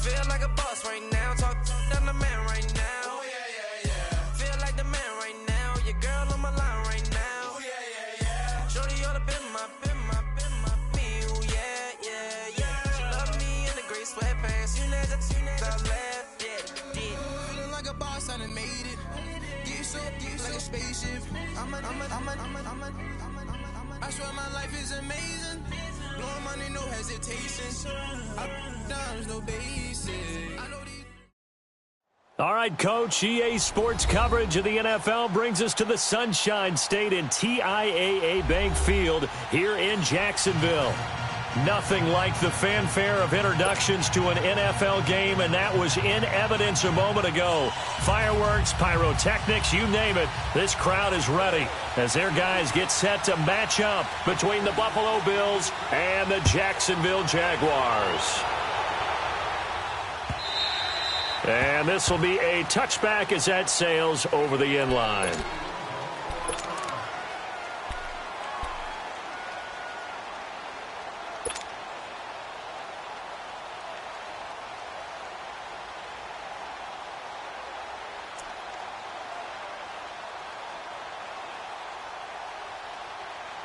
Feel like a boss right now. Talk to the man right now. Oh, yeah. Feel like the man right now. Your girl on my line right now. Oh, yeah. Shorty oughta been my me. Ooh, yeah. She love me in the gray sweatpants. You never left. Yeah. Feeling like a boss, I done made it. Get so like a spaceship. I swear my life is amazing. Blowing money, no hesitation. There's no basic. I know these. All right, Coach, EA Sports coverage of the NFL brings us to the Sunshine State in TIAA Bank Field here in Jacksonville. Nothing like the fanfare of introductions to an NFL game, and that was in evidence a moment ago. Fireworks, pyrotechnics, you name it. This crowd is ready as their guys get set to match up between the Buffalo Bills and the Jacksonville Jaguars. And this will be a touchback as that sails over the end line.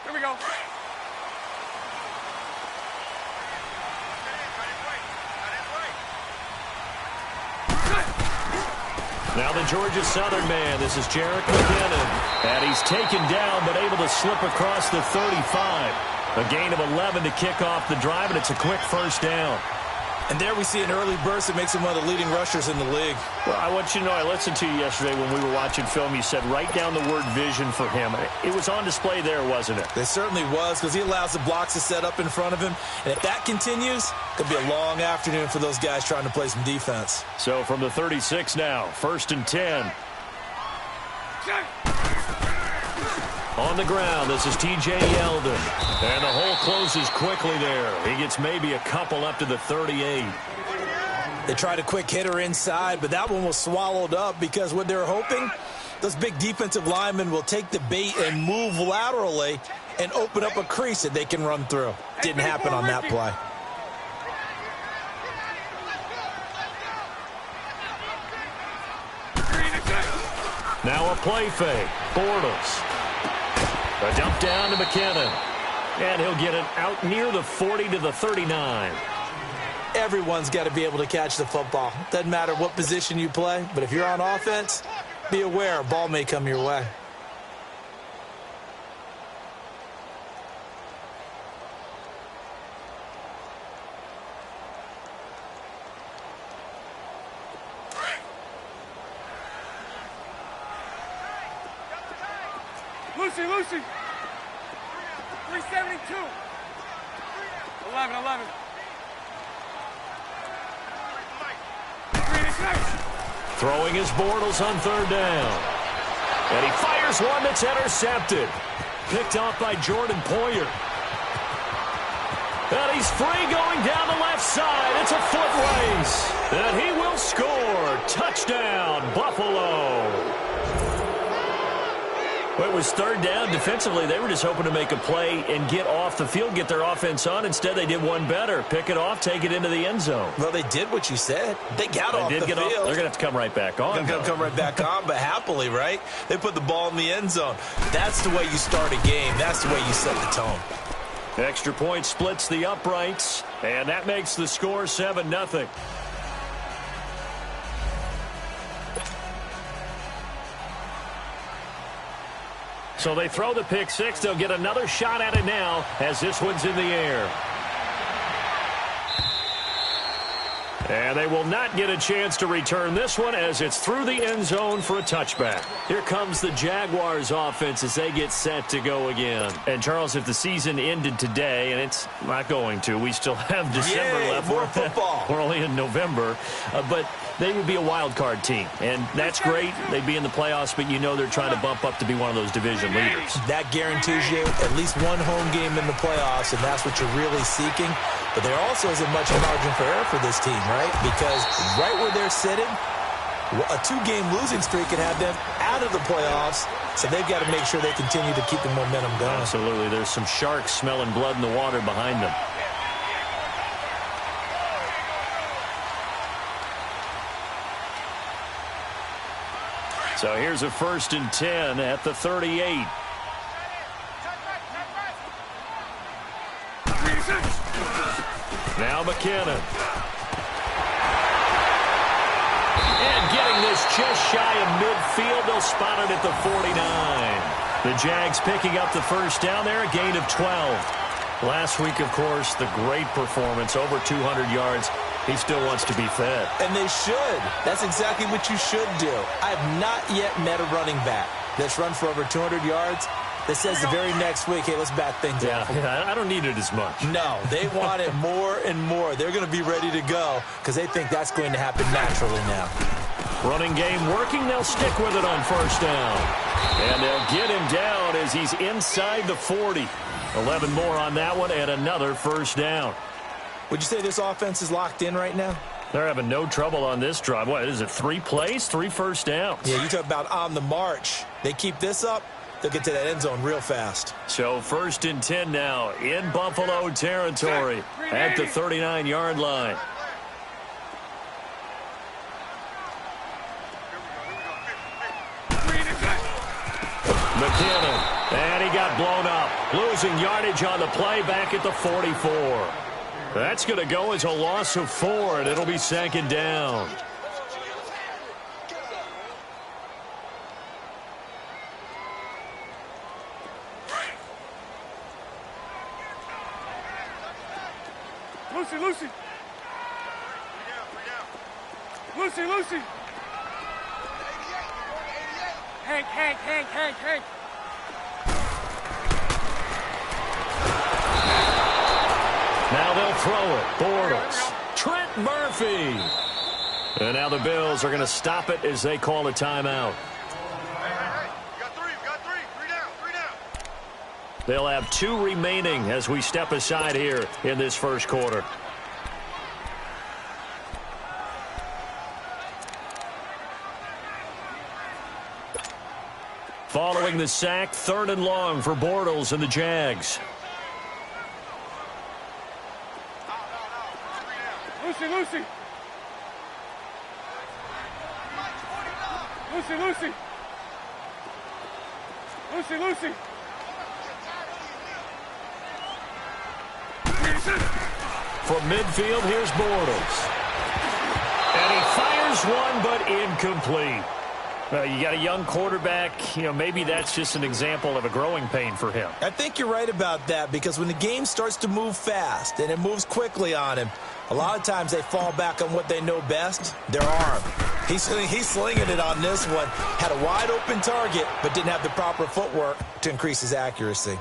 Here we go. Now the Georgia Southern man, this is Jarek McKinnon. And he's taken down but able to slip across the 35. A gain of 11 to kick off the drive, and it's a quick first down. And there we see an early burst that makes him one of the leading rushers in the league. Well, I want you to know, I listened to you yesterday when we were watching film. You said write down the word vision for him. It was on display there, wasn't it? It certainly was, because he allows the blocks to set up in front of him. And if that continues, it could be a long afternoon for those guys trying to play some defense. So from the 36 now, 1st and 10. On the ground, this is T.J. Yeldon. And the hole closes quickly there. He gets maybe a couple up to the 38. They tried a quick hitter inside, but that one was swallowed up because what they're hoping, those big defensive linemen will take the bait and move laterally and open up a crease that they can run through. Didn't happen on that play. Now a play fake. Bortles. A dump down to McKinnon. And he'll get it out near the 40 to the 39. Everyone's got to be able to catch the football. Doesn't matter what position you play, but if you're on offense, be aware a ball may come your way. Lucy. 372. 11. Throwing his Bortles on 3rd down. And he fires one that's intercepted. Picked off by Jordan Poyer. And he's free going down the left side. It's a foot race. And he will score. Touchdown, Buffalo. Well, it was 3rd down. Defensively, they were just hoping to make a play and get off the field, get their offense on. Instead, they did one better. Pick it off, take it into the end zone. Well, they did what you said. They got off the field. They're going to have to come right back on. They're going to come right back on, but happily, right? They put the ball in the end zone. That's the way you start a game. That's the way you set the tone. Extra point splits the uprights, and that makes the score 7-0. So they throw the pick six. They'll get another shot at it now as this one's in the air. And they will not get a chance to return this one as it's through the end zone for a touchback. Here comes the Jaguars offense as they get set to go again. And, Charles, if the season ended today, and it's not going to, we still have December left. More football. We're only in November. But they would be a wild card team. And that's great. They'd be in the playoffs, but you know they're trying to bump up to be one of those division leaders. That guarantees you at least one home game in the playoffs, and that's what you're really seeking. But there also isn't much margin for error for this team, right? Because right where they're sitting, a 2-game losing streak can have them out of the playoffs. So they've got to make sure they continue to keep the momentum going. Absolutely. There's some sharks smelling blood in the water behind them. So here's a 1st and 10 at the 38. Now McKinnon. And getting this just shy of midfield. They'll spot it at the 49. The Jags picking up the first down there, a gain of 12. Last week, of course, the great performance, over 200 yards. He still wants to be fed. And they should. That's exactly what you should do. I have not yet met a running back that's run for over 200 yards that says the very next week, hey, let's back things up. Yeah, I don't need it as much. No, they want it more and more. They're going to be ready to go because they think that's going to happen naturally now. Running game working. They'll stick with it on first down. And they'll get him down as he's inside the 40. 11 more on that one and another first down. Would you say this offense is locked in right now? They're having no trouble on this drive. What is it, 3 plays, 3 first downs? Yeah, you talk about on the march. They keep this up, they'll get to that end zone real fast. So 1st and 10 now in Buffalo territory at the 39-yard line. McKinnon. And he got blown up. Losing yardage on the play back at the 44. That's going to go as a loss of 4, and it'll be 2nd down. Lucy, Lucy. Lucy, Lucy. Hank. Now they'll throw it. Bortles. Trent Murphy. And now the Bills are going to stop it as they call a timeout. Hey, you got three. Three down. They'll have 2 remaining as we step aside here in this first quarter. Following the sack, 3rd and long for Bortles and the Jags. Lucy. Lucy. From midfield, here's Bortles. And he fires one, but incomplete. You got a young quarterback. Maybe that's just an example of a growing pain for him. I think you're right about that because when the game starts to move fast and it moves quickly on him, a lot of times they fall back on what they know best, their arm. He's slinging it on this one. Had a wide open target, but didn't have the proper footwork to increase his accuracy.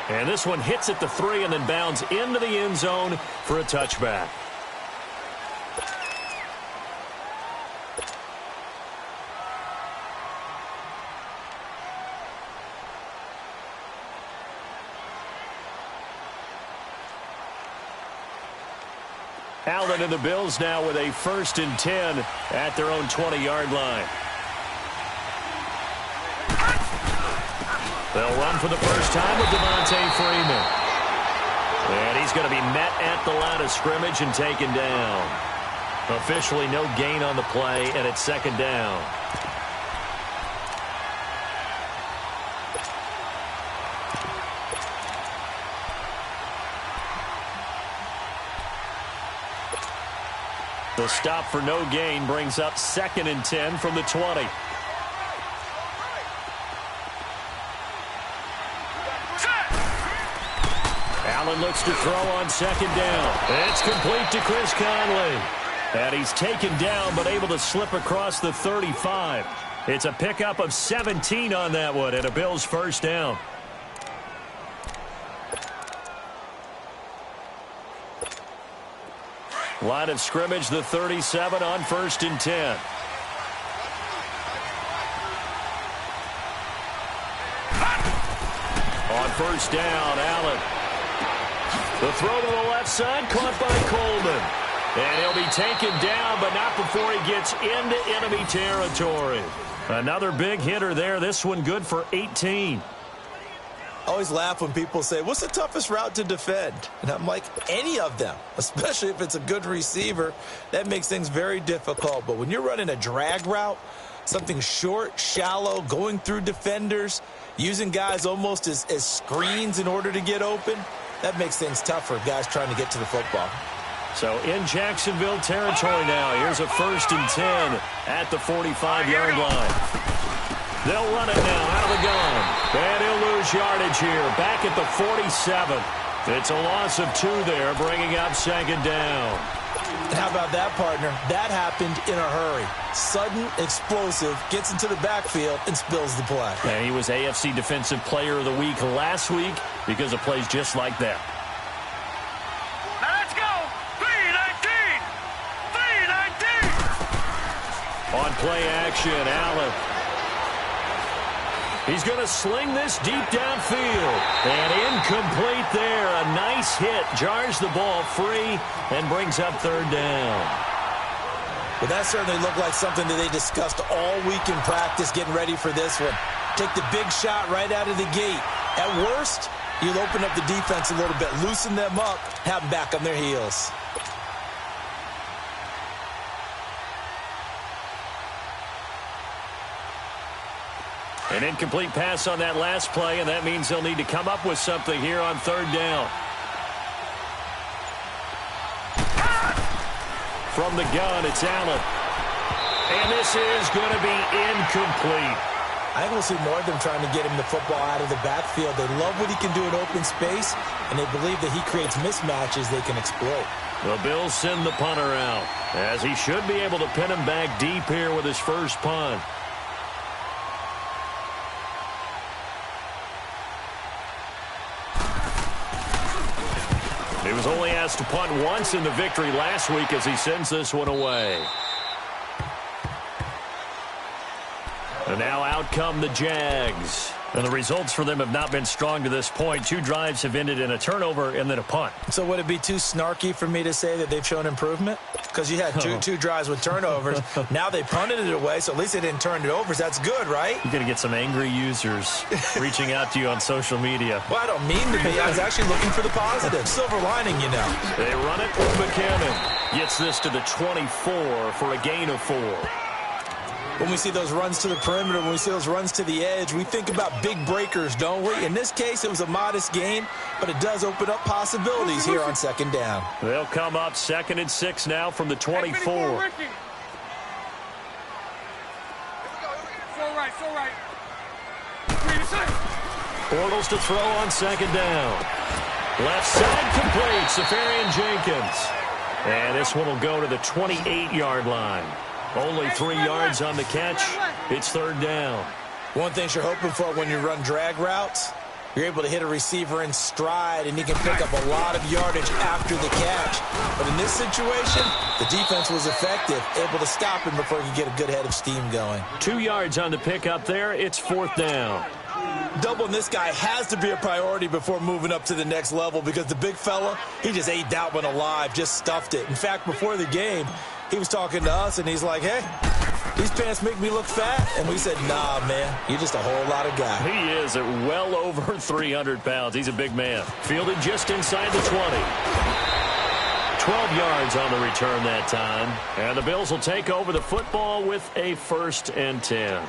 And this one hits at the 3 and then bounds into the end zone for a touchback. Allen and the Bills now with a 1st and 10 at their own 20-yard line. They'll run for the first time with Devontae Freeman. And he's going to be met at the line of scrimmage and taken down. Officially no gain on the play, and it's 2nd down. The stop for no gain brings up 2nd and 10 from the 20. Allen looks to throw on 2nd down. It's complete to Chris Conley. And he's taken down but able to slip across the 35. It's a pickup of 17 on that one and a Bills first down. Line of scrimmage, the 37 on 1st and 10. On first down, Allen. The throw to the left side, caught by Coleman. And he'll be taken down, but not before he gets into enemy territory. Another big hitter there. This one good for 18. I always laugh when people say, what's the toughest route to defend? And I'm like, any of them, especially if it's a good receiver. That makes things very difficult. But when you're running a drag route, Something short, shallow, going through defenders, using guys almost as screens in order to get open. That makes things tough for guys trying to get to the football. So in Jacksonville territory now. Here's a 1st and 10 at the 45-yard line. They'll run it now out of the gun. And he'll lose yardage here. Back at the 47. It's a loss of 2 there, bringing up 2nd down. And how about that, partner? That happened in a hurry. Sudden, explosive, gets into the backfield, and spills the play. And he was AFC Defensive Player of the Week last week because of plays just like that. Now let's go. 319. 319. On play action, Allen. He's going to sling this deep downfield. And incomplete there. A nice hit. Jars the ball free and brings up 3rd down. Well, that certainly looked like something that they discussed all week in practice getting ready for this one. Take the big shot right out of the gate. At worst, you'll open up the defense a little bit, loosen them up, have them back on their heels. An incomplete pass on that last play, and that means they'll need to come up with something here on 3rd down. From the gun, it's Allen. And this is going to be incomplete. I think we'll see more of them trying to get him the football out of the backfield. They love what he can do in open space, and they believe that he creates mismatches they can exploit. The Bills send the punter out, as he should be able to pin him back deep here with his first punt. He was only asked to punt once in the victory last week as he sends this one away. And now out come the Jags. And the results for them have not been strong to this point. 2 drives have ended in a turnover and then a punt. So would it be too snarky for me to say that they've shown improvement? Because you had two drives with turnovers. Now they punted it away, so at least they didn't turn it over. That's good, right? You're going to get some angry users reaching out to you on social media. Well, I don't mean to be. I was actually looking for the positive. Silver lining, you know. They run it with McCammon. Gets this to the 24 for a gain of 4. When we see those runs to the perimeter, when we see those runs to the edge, we think about big breakers, don't we? In this case, it was a modest gain, but it does open up possibilities here on 2nd down. They'll come up 2nd and 6 now from the 24. Bortles to throw on 2nd down. Left side complete, Safarian Jenkins. And this one will go to the 28-yard line. Only 3 yards on the catch. It's 3rd down. One thing you're hoping for when you run drag routes, you're able to hit a receiver in stride, and he can pick up a lot of yardage after the catch. But in this situation, the defense was effective, able to stop him before he could get a good head of steam going. 2 yards on the pickup there. It's 4th down. Doubling this guy has to be a priority before moving up to the next level because the big fella, he just ate that one alive, just stuffed it. In fact, before the game, he was talking to us, and he's like, hey, these pants make me look fat. And we said, nah, man, you're just a whole lot of guy. He is at well over 300 pounds. He's a big man. Fielded just inside the 20. 12 yards on the return that time. And the Bills will take over the football with a 1st and 10.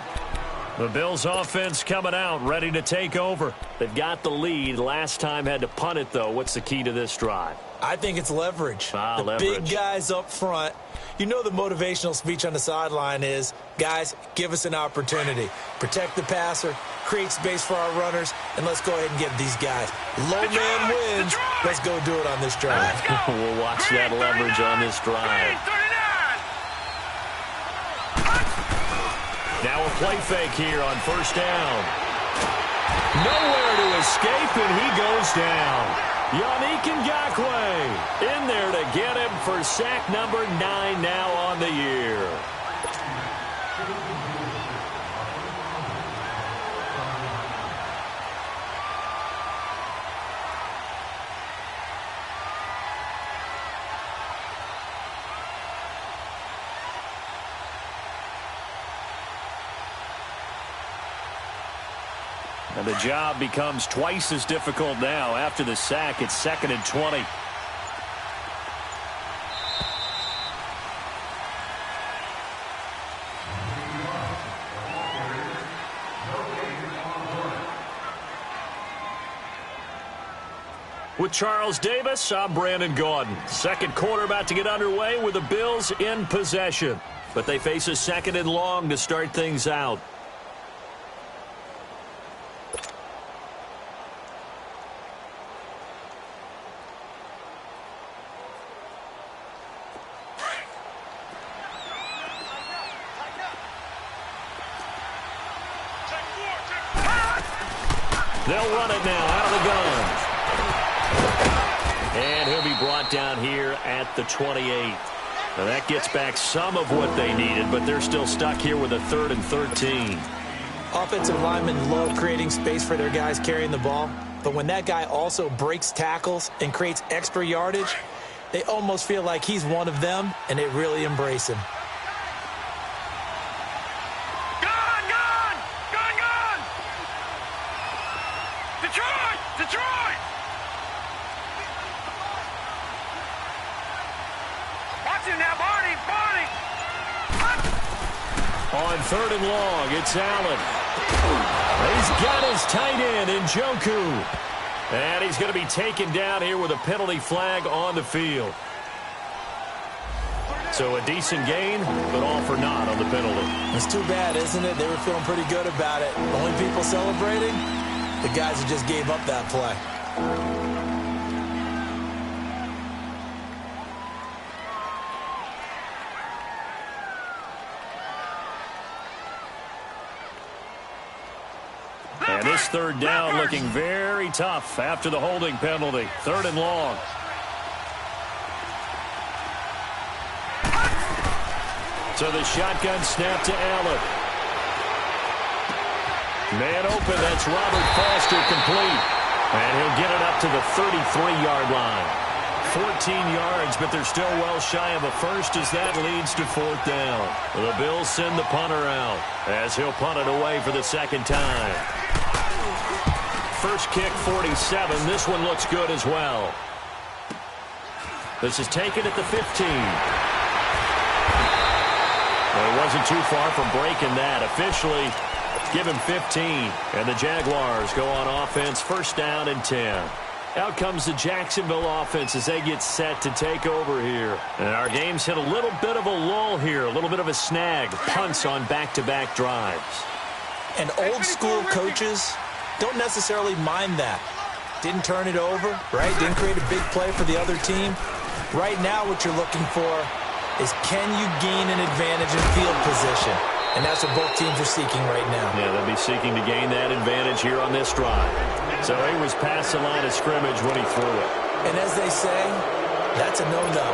The Bills offense coming out, ready to take over. They've got the lead. Last time had to punt it, though. What's the key to this drive? I think it's leverage. Leverage. Big guys up front. You know the motivational speech on the sideline is, guys, give us an opportunity. Protect the passer, create space for our runners, and let's go ahead and get these guys. Low man wins. Let's go do it on this drive. We'll watch that leverage on this drive. Now a play fake here on 1st down. Nowhere to escape, and he goes down. Yannick Ngakoue in there to get him for sack number 9 now on the year. And the job becomes twice as difficult now. After the sack, it's 2nd and 20. With Charles Davis, I'm Brandon Gaudin. Second quarter about to get underway with the Bills in possession. But they face a second and long to start things out. They'll run it now out of the gun. And he'll be brought down here at the 28. Now that gets back some of what they needed, but they're still stuck here with a 3rd and 13. Offensive linemen love creating space for their guys carrying the ball, but when that guy also breaks tackles and creates extra yardage, they almost feel like he's one of them, and they really embrace him. Detroit! Watch him now, Barney! On 3rd and long, it's Allen. He's got his tight end in Njoku. And he's going to be taken down here with a penalty flag on the field. So a decent gain, but all for naught on the penalty. It's too bad, isn't it? They were feeling pretty good about it. Only people celebrating? The guys who just gave up that play. And this 3rd down looking very tough after the holding penalty. 3rd and long. So the shotgun snap to Allen. Man open, that's Robert Foster complete. And he'll get it up to the 33-yard line. 14 yards, but they're still well shy of a first as that leads to 4th down. The Bills send the punter out as he'll punt it away for the second time. First kick, 47. This one looks good as well. This is taken at the 15. Well, it wasn't too far from breaking that. Officially, give him 15. And the Jaguars go on offense, 1st down and 10. Out comes the Jacksonville offense as they get set to take over here. And our game's hit a little bit of a lull here, a little bit of a snag. Punts on back-to-back drives. And old-school coaches don't necessarily mind that. Didn't turn it over, right? Didn't create a big play for the other team. Right now what you're looking for is can you gain an advantage in field position? And that's what both teams are seeking right now. Yeah, they'll be seeking to gain that advantage here on this drive. So he was past the line of scrimmage when he threw it. And as they say, that's a no-no.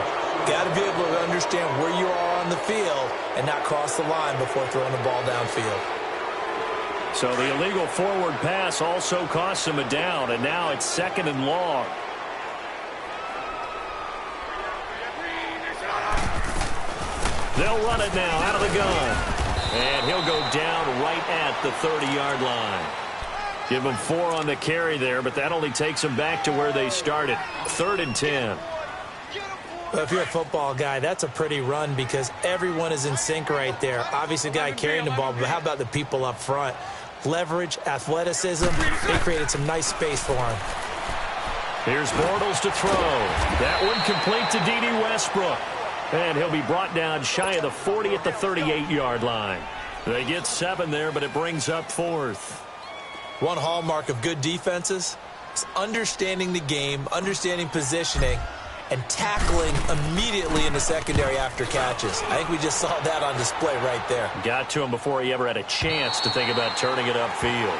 Got to be able to understand where you are on the field and not cross the line before throwing the ball downfield. So the illegal forward pass also costs him a down, and now it's 2nd and long. They'll run it now out of the gun. And he'll go down right at the 30-yard line. Give him 4 on the carry there, but that only takes them back to where they started. 3rd and 10. Well, if you're a football guy, that's a pretty run because everyone is in sync right there. Obviously, the guy carrying the ball, but how about the people up front? Leverage, athleticism, they created some nice space for him. Here's Bortles to throw. That one complete to D.D. Westbrook. And he'll be brought down shy of the 40 at the 38-yard line. They get 7 there, but it brings up 4th. One hallmark of good defenses is understanding the game, understanding positioning, and tackling immediately in the secondary after catches. I think we just saw that on display right there. Got to him before he ever had a chance to think about turning it upfield.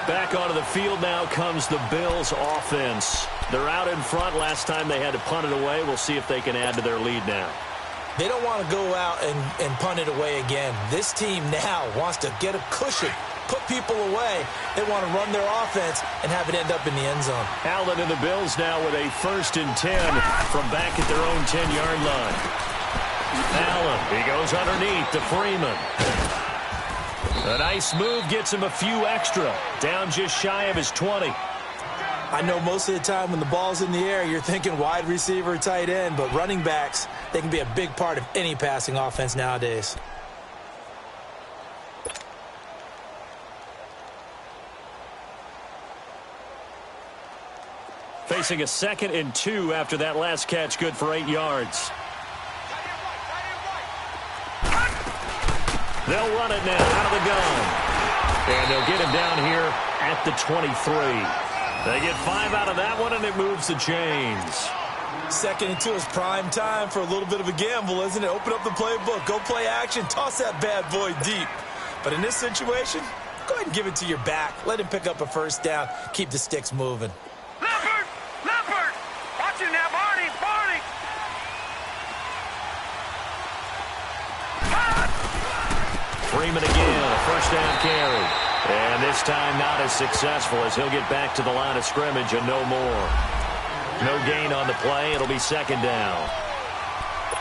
Back onto the field now comes the Bills offense. They're out in front. Last time they had to punt it away. We'll see if they can add to their lead now. They don't want to go out and punt it away again. This team now wants to get a cushion, put people away. They want to run their offense and have it end up in the end zone. Allen and the Bills now with a 1st and 10 from back at their own 10-yard line. Allen, he goes underneath to Freeman. A nice move gets him a few extra. Down just shy of his 20. I know most of the time when the ball's in the air, you're thinking wide receiver, tight end, but running backs, they can be a big part of any passing offense nowadays. Facing a 2nd and 2 after that last catch, good for 8 yards. They'll run it now out of the gun. And they'll get him down here at the 23. They get 5 out of that one, and it moves the chains. 2nd and 2 is prime time for a little bit of a gamble, isn't it? Open up the playbook, go play action, toss that bad boy deep. But in this situation, go ahead and give it to your back. Let him pick up a first down, keep the sticks moving. Leopard! Watch him now, Barney! Freeman again, a first down carry. And this time not as successful as he'll get back to the line of scrimmage and no more. No gain on the play. It'll be 2nd down.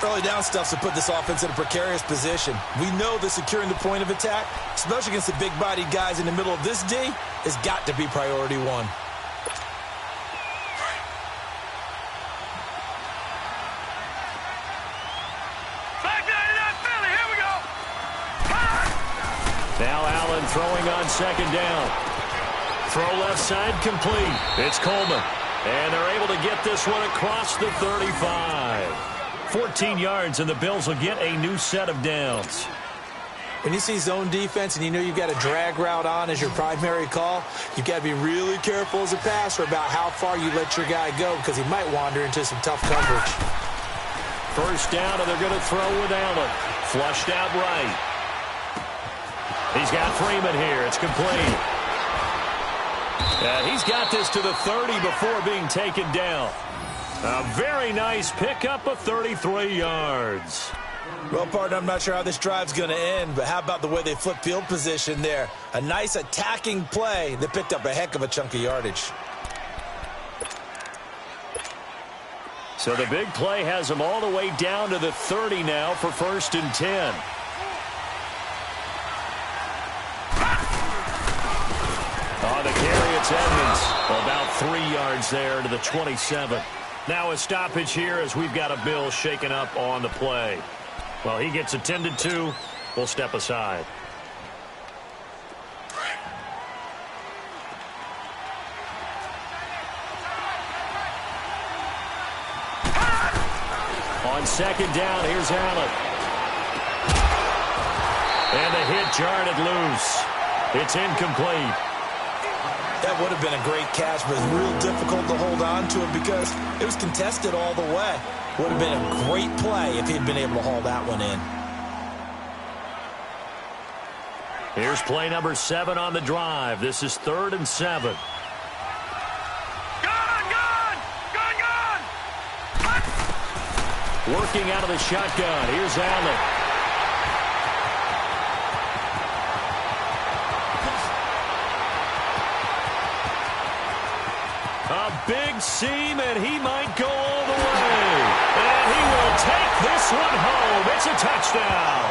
Early down stuff's to put this offense in a precarious position. We know that securing the point of attack, especially against the big-bodied guys in the middle of this D, has got to be priority 1. Now Allen throwing on 2nd down. Throw left side complete. It's Coleman. And they're able to get this one across the 35. 14 yards, and the Bills will get a new set of downs. When you see zone defense and you know you've got a drag route on as your primary call, you've got to be really careful as a passer about how far you let your guy go because he might wander into some tough coverage. First down, and they're going to throw with Allen. Flushed out right. He's got Freeman here. It's complete. He's got this to the 30 before being taken down. A very nice pickup of 33 yards. Well, partner, I'm not sure how this drive's going to end, but how about the way they flip field position there? A nice attacking play that picked up a heck of a chunk of yardage. So the big play has them all the way down to the 30 now for 1st and 10. On the carry, it's Edmonds. About 3 yards there to the 27. Now a stoppage here as we've got a Bill shaken up on the play. Well, he gets attended to. We'll step aside. On 2nd down, here's Allen. And the hit jarred it loose. It's incomplete. That would have been a great catch, but it's real difficult to hold on to it because it was contested all the way. Would have been a great play if he'd been able to haul that one in. Here's play number 7 on the drive. This is 3rd and 7. Working out of the shotgun. Here's Allen. A big seam, and he might go all the way. And he will take this one home. It's a touchdown.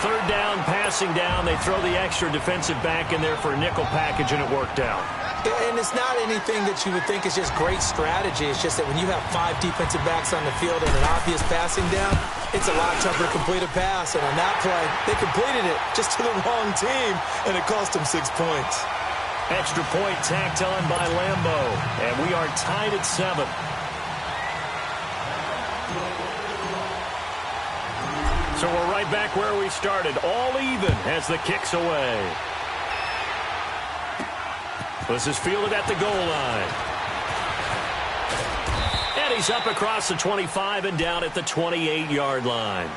3rd down, passing down. They throw the extra defensive back in there for a nickel package, and it worked out. And it's not anything that you would think is just great strategy. It's just that when you have 5 defensive backs on the field and an obvious passing down, it's a lot tougher to complete a pass. And on that play, they completed it just to the wrong team, and it cost them 6 points. Extra point tacked on by Lambeau, and we are tied at 7. So we're right back where we started, all even as the kick's away. This is fielded at the goal line. And he's up across the 25 and down at the 28-yard line.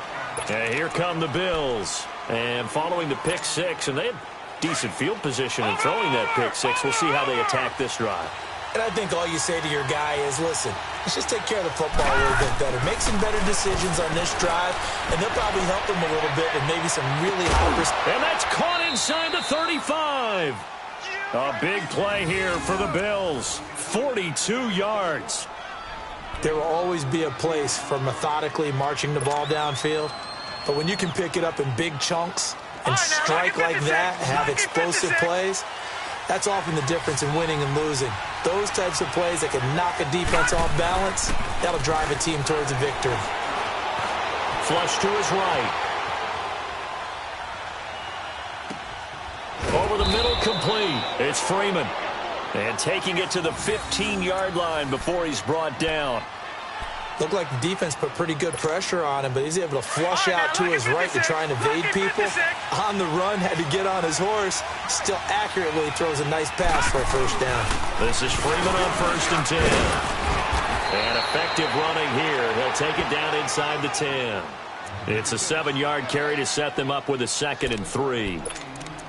And here come the Bills. And following the pick 6, and they had decent field position in throwing that pick 6. We'll see how they attack this drive. And I think all you say to your guy is, listen, let's just take care of the football a little bit better. Make some better decisions on this drive, and they'll probably help him a little bit and maybe some really high percent. And that's caught inside the 35. A big play here for the Bills. 42 yards. There will always be a place for methodically marching the ball downfield, but when you can pick it up in big chunks and strike like that, have explosive plays, that's often the difference in winning and losing. Those types of plays that can knock a defense off balance, that'll drive a team towards a victory. Flush to his right. Over the middle, complete. It's Freeman. And taking it to the 15-yard line before he's brought down. Looked like the defense put pretty good pressure on him, but he's able to flush out to his right to try and evade people. On the run, had to get on his horse. Still accurately throws a nice pass for a first down. This is Freeman on 1st and 10. And effective running here. He'll take it down inside the 10. It's a 7-yard carry to set them up with a 2nd and 3.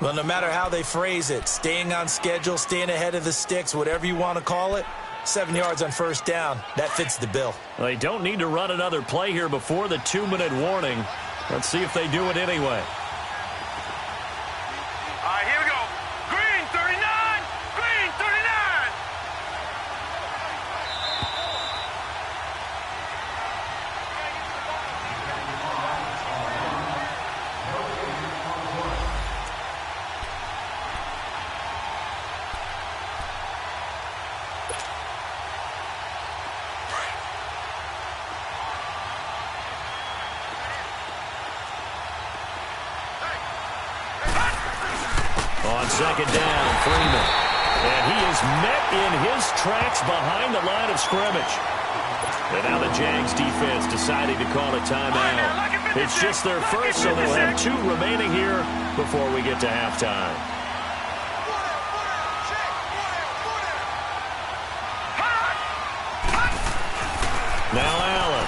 Well, no matter how they phrase it, staying on schedule, staying ahead of the sticks, whatever you want to call it, 7 yards on first down, that fits the bill. They don't need to run another play here before the 2-minute warning. Let's see if they do it anyway. All right, here we go. Green 39. Green 39. On 2nd down, Freeman. And he is met in his tracks behind the line of scrimmage. And now the Jags defense deciding to call a timeout. It's just their first, so they'll have 2 remaining here before we get to halftime. Now Allen.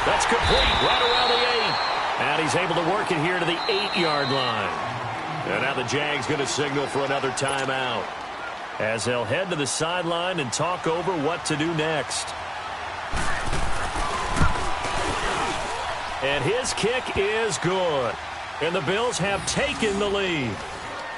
That's complete, right around the 8. And he's able to work it here to the 8-yard line. And now the Jags going to signal for another timeout as they'll head to the sideline and talk over what to do next. And his kick is good. And the Bills have taken the lead.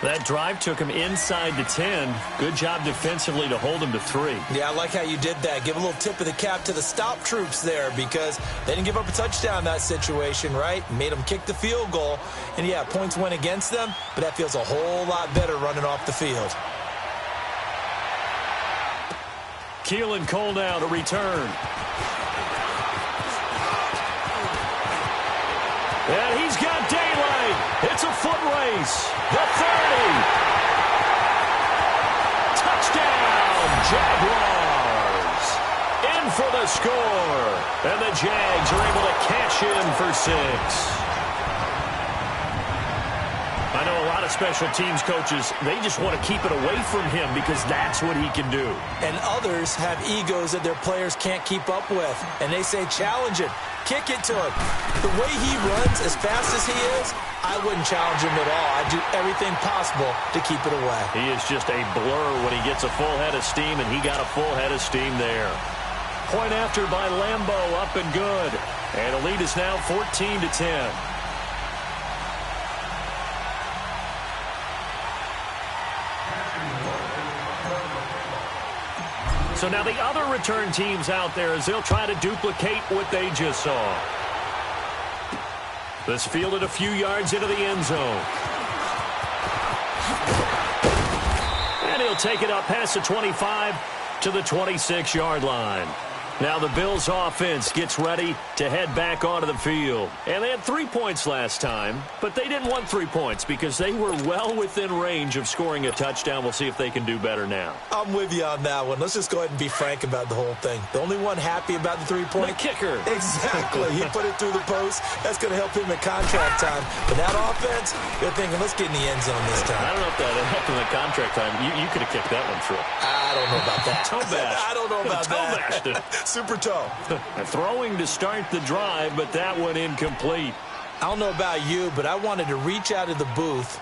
That drive took him inside the 10. Good job defensively to hold him to 3. Yeah, I like how you did that. Give a little tip of the cap to the stop troops there because they didn't give up a touchdown in that situation, right? Made them kick the field goal. And, yeah, points went against them, but that feels a whole lot better running off the field. Keelan Cole now to return. And he's got daylight. It's a foot race. The 30. Touchdown, Jaguars. In for the score. And the Jags are able to cash in for 6. I know a lot of special teams coaches, they just want to keep it away from him because that's what he can do. And others have egos that their players can't keep up with. And they say, challenge it. Kick it to him. The way he runs as fast as he is, I wouldn't challenge him at all. I'd do everything possible to keep it away. He is just a blur when he gets a full head of steam, and he got a full head of steam there. Point after by Lambeau, up and good. And the lead is now 14-10. So now the other return teams out there as they'll try to duplicate what they just saw. This fielded a few yards into the end zone. And he'll take it up past the 25 to the 26-yard line. Now the Bills offense gets ready to head back onto the field. And they had 3 points last time, but they didn't want 3 points because they were well within range of scoring a touchdown. We'll see if they can do better now. I'm with you on that one. Let's just go ahead and be frank about the whole thing. The only one happy about the 3-point? The kicker. Exactly. He put it through the post. That's going to help him at contract time. But that offense, they're thinking, let's get in the end zone this time. I don't know if that helped him at contract time. You could have kicked that one through. I don't know about that. Toe bash. I don't know about that. Toe bashed it. Super toe. Throwing to start the drive, but that one incomplete. I don't know about you, but I wanted to reach out of the booth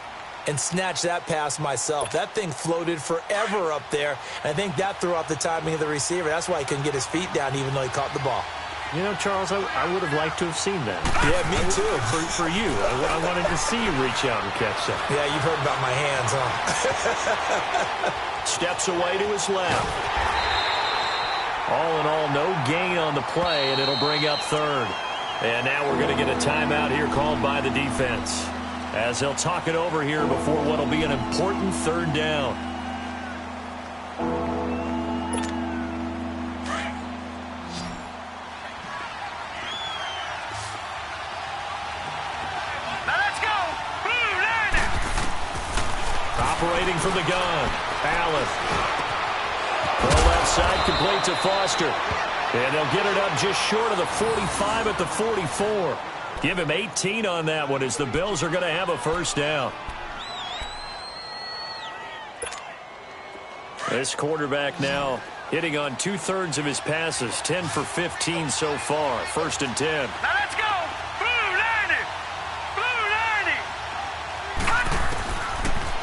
and snatch that pass myself. That thing floated forever up there, and I think that threw off the timing of the receiver. That's why he couldn't get his feet down even though he caught the ball. You know, Charles, I would have liked to have seen that. Yeah, me too. For you. I wanted to see you reach out and catch that. Yeah, you've heard about my hands, huh? Steps away to his left. All in all, no gain on the play, and it'll bring up third. And now we're going to get a timeout here called by the defense as they'll talk it over here before what will be an important third down. Now let's go. Blue line. Operating from the gun. Allen. The left side complete to Foster. And they'll get it up just short of the 45 at the 44. Give him 18 on that one as the Bills are going to have a first down. This quarterback now hitting on 2/3 of his passes, 10 for 15 so far. 1st and 10. Now let's go! Blue 90! Blue 90!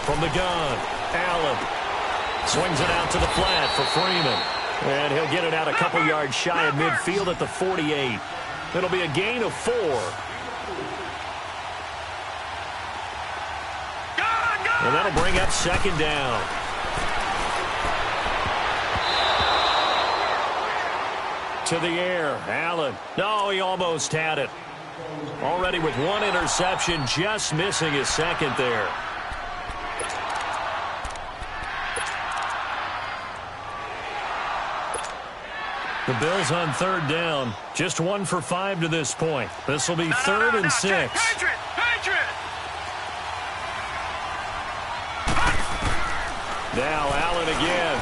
From the gun, Allen swings it out to the flat for Freeman. And he'll get it out a couple yards shy of midfield at the 48. It'll be a gain of 4. And that'll bring up 2nd down. To the air, Allen. No, he almost had it. Already with 1 interception, just missing his 2nd there. The Bills on 3rd down. Just 1 for 5 to this point. This will be 3rd and 6. Now Allen again.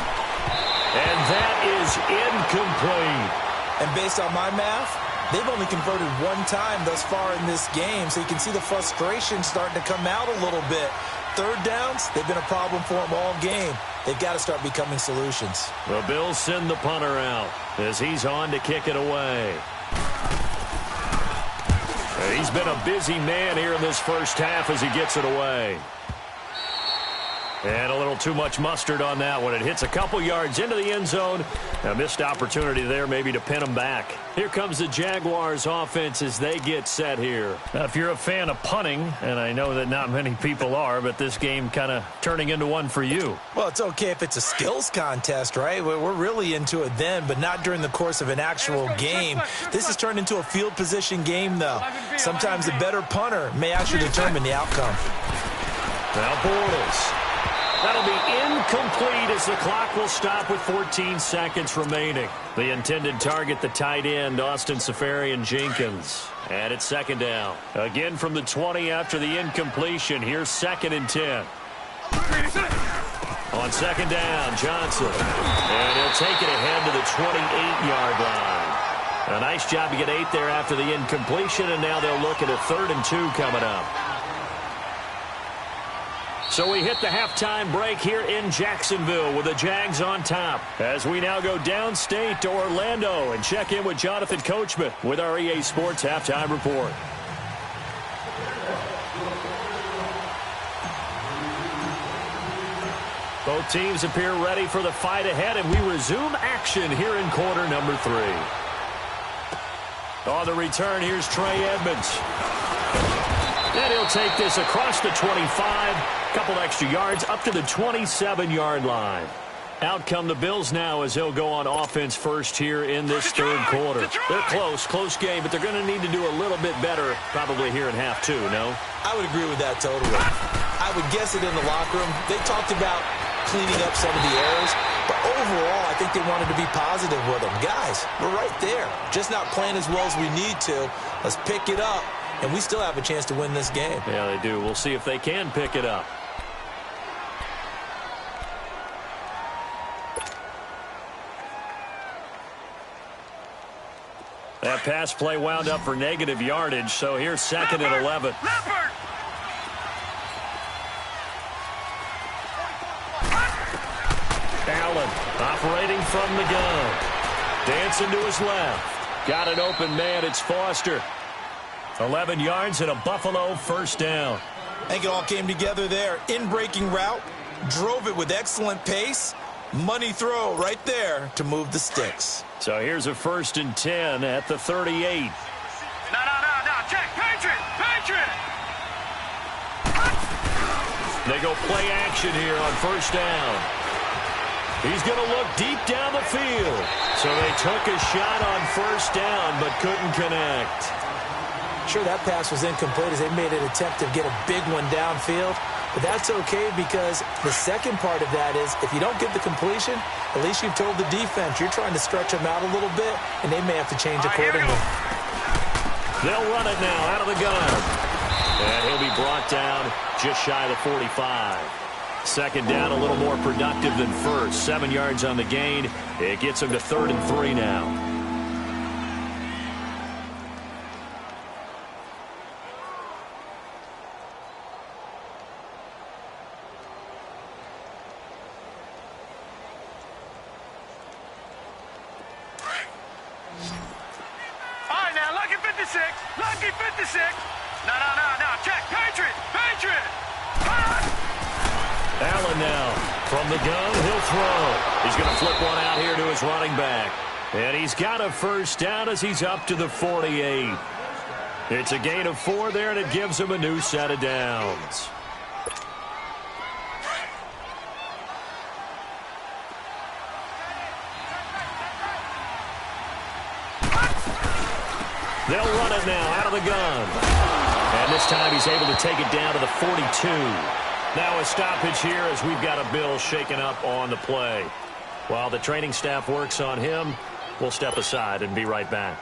And that is incomplete. And based on my math, they've only converted 1 time thus far in this game, so you can see the frustration starting to come out a little bit. 3rd downs, they've been a problem for them all game. They've got to start becoming solutions. The Bills send the punter out as he's on to kick it away. He's been a busy man here in this first half as he gets it away. And a little too much mustard on that one. It hits a couple yards into the end zone. A missed opportunity there maybe to pin him back. Here comes the Jaguars offense as they get set here. Now, if you're a fan of punting, and I know that not many people are, but this game kind of turning into one for you. Well, it's okay if it's a skills contest, right? We're really into it then, but not during the course of an actual game. This has turned into a field position game, though. Sometimes the better punter may actually determine the outcome. Now Bortles. That'll be incomplete as the clock will stop with 14 seconds remaining. The intended target, the tight end, Austin Seferian-Jenkins. And it's 2nd down. Again from the 20 after the incompletion. Here's 2nd and 10. On 2nd down, Johnson. And he'll take it ahead to the 28-yard line. A nice job to get 8 there after the incompletion, and now they'll look at a 3rd and 2 coming up. So we hit the halftime break here in Jacksonville with the Jags on top. As we now go downstate to Orlando and check in with Jonathan Coachman with our EA Sports Halftime Report. Both teams appear ready for the fight ahead, and we resume action here in quarter number 3. On the return, here's Trey Edmonds. And he'll take this across the 25. Couple extra yards up to the 27-yard line. Out come the Bills now as they'll go on offense first here in this 3rd quarter. They're close game, but they're going to need to do a little bit better probably here in half 2, no? I would agree with that totally. I would guess it in the locker room. They talked about cleaning up some of the errors, but overall I think they wanted to be positive with them. Guys, we're right there. Just not playing as well as we need to. Let's pick it up, and we still have a chance to win this game. Yeah, they do. We'll see if they can pick it up. That pass play wound up for negative yardage, so here's 2nd and 11. Allen operating from the gun. Dancing to his left. Got an open man, it's Foster. 11 yards and a Buffalo 1st down. I think it all came together there. In-breaking route, drove it with excellent pace. Money throw right there to move the sticks. So here's a 1st and 10 at the 38. No, check, Patriot! They go play action here on 1st down. He's going to look deep down the field. So they took a shot on 1st down but couldn't connect. Sure, that pass was incomplete as they made an attempt to get a big one downfield. But that's okay because the second part of that is if you don't get the completion, at least you've told the defense you're trying to stretch them out a little bit, and they may have to change accordingly. They'll run it now out of the gun. And he'll be brought down just shy of the 45. Second down, a little more productive than first. 7 yards on the gain. It gets him to 3rd and 3 now. All right, now, lucky 56. Lucky 56. No. Check. Patriot. Allen now from the gun. He'll throw. He's going to flip one out here to his running back. And he's got a first down as he's up to the 48. It's a gain of 4 there, and it gives him a new set of downs. They'll run it now out of the gun. And this time he's able to take it down to the 42. Now a stoppage here as we've got a Bill shaken up on the play. While the training staff works on him, we'll step aside and be right back.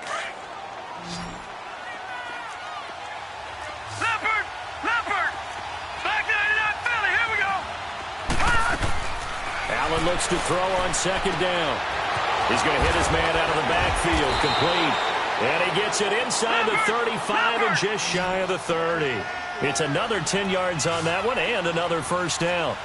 Leopard. Back 99 Philly. Here we go. Allen looks to throw on second down. He's going to hit his man out of the backfield. Complete. And he gets it inside the 35 and just shy of the 30. It's another 10 yards on that one and another first down.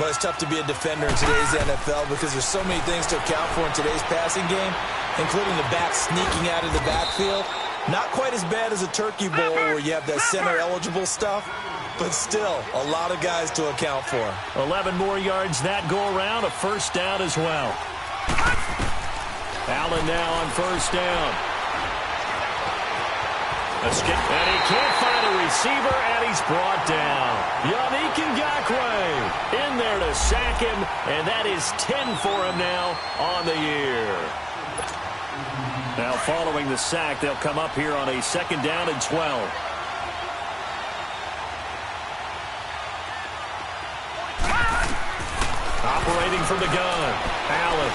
Well, it's tough to be a defender in today's NFL because there's so many things to account for in today's passing game, including the back sneaking out of the backfield. Not quite as bad as a turkey bowl where you have that center-eligible stuff, but still a lot of guys to account for. 11 more yards that go around, a first down as well. Allen now on first down. And he can't find a receiver, and he's brought down. Yannick Ngakoue in there to sack him, and that is 10 for him now on the year. Now following the sack, they'll come up here on a second down and 12. Operating from the gun, Allen.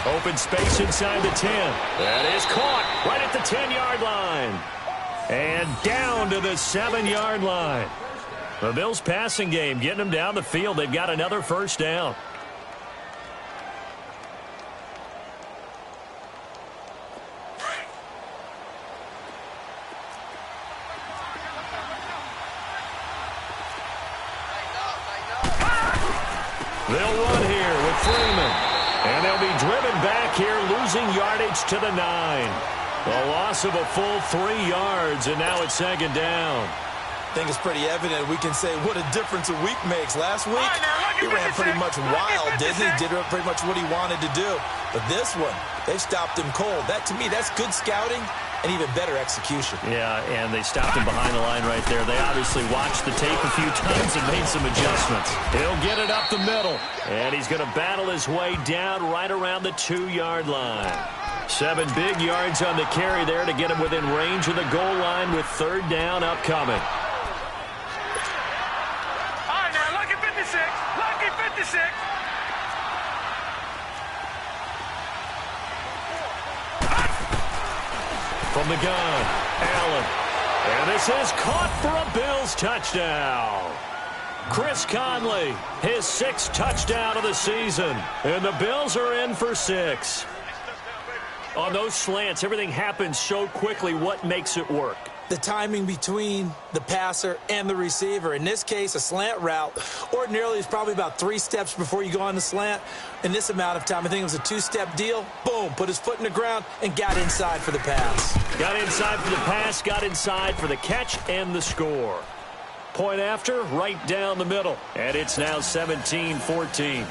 Open space inside the 10. That is caught right at the 10-yard line. And down to the 7-yard line. The Bills' passing game getting them down the field. They've got another first down. They'll run here with Freeman. And they'll be driven back here, losing yardage to the 9. A loss of a full 3 yards, and now it's second down. I think it's pretty evident. We can say what a difference a week makes. Last week, he ran pretty much wild, didn't he? Did pretty much what he wanted to do. But this one, they've stopped him cold. That, to me, that's good scouting and even better execution. Yeah, and they stopped him behind the line right there. They obviously watched the tape a few times and made some adjustments. He'll get it up the middle, and he's going to battle his way down right around the 2-yard line. 7 big yards on the carry there to get him within range of the goal line with third down upcoming. All right, now, lucky 56. Lucky 56. From the gun, Allen. And this is caught for a Bills touchdown. Chris Conley, his 6th touchdown of the season. And the Bills are in for 6. On those slants, everything happens so quickly. What makes it work? The timing between the passer and the receiver. In this case, a slant route ordinarily is probably about 3 steps before you go on the slant. In this amount of time, I think it was a 2-step deal. Boom, put his foot in the ground and got inside for the pass. Got inside for the pass, got inside for the catch and the score. Point after, right down the middle. And it's now 17-14.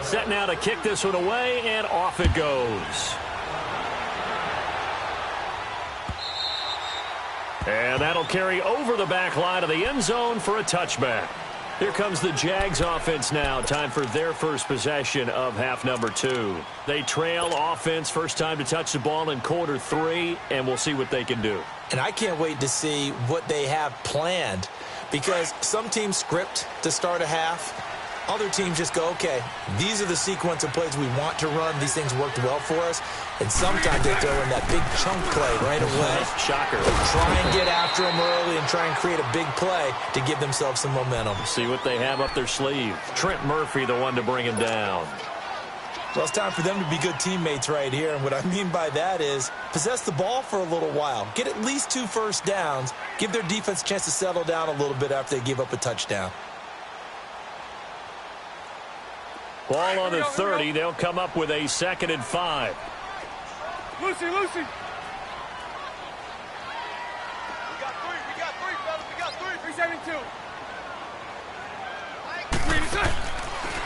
Set now to kick this one away, and off it goes. And that'll carry over the back line of the end zone for a touchback. Here comes the Jags offense now. Time for their first possession of half number 2. They trail offense, first time to touch the ball in quarter 3, and we'll see what they can do. And I can't wait to see what they have planned, because some teams script to start a half other teams just go, okay, these are the sequence of plays we want to run. These things worked well for us. And sometimes they throw in that big chunk play right away. Shocker. Try and get after them early and try and create a big play to give themselves some momentum. See what they have up their sleeve. Trent Murphy, the one to bring him down. Well, it's time for them to be good teammates right here. And what I mean by that is possess the ball for a little while. Get at least 2 first downs. Give their defense a chance to settle down a little bit after they give up a touchdown. Ball on the 30. They'll come up with a 2nd and 5. Lucy. We got 3, fellas. We got 3. 372.